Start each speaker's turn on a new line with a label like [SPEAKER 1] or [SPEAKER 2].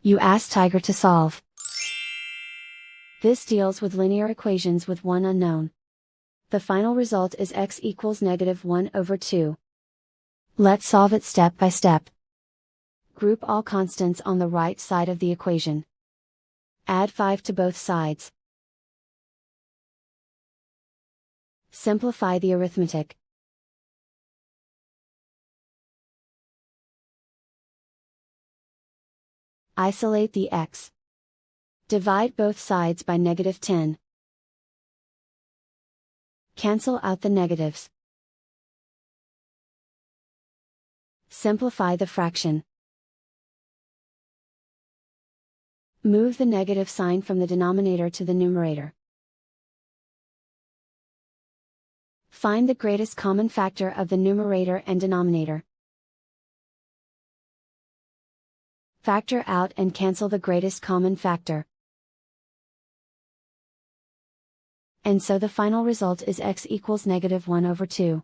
[SPEAKER 1] You ask Tiger to solve. This deals with linear equations with one unknown. The final result is x equals -1/2. Let's solve it step by step. Group all constants on the right side of the equation. Add 5 to both sides. Simplify the arithmetic. Isolate the x. Divide both sides by -10. Cancel out the negatives. Simplify the fraction. Move the negative sign from the denominator to the numerator. Find the greatest common factor of the numerator and denominator. Factor out and cancel the greatest common factor. And so the final result is x equals -1/2.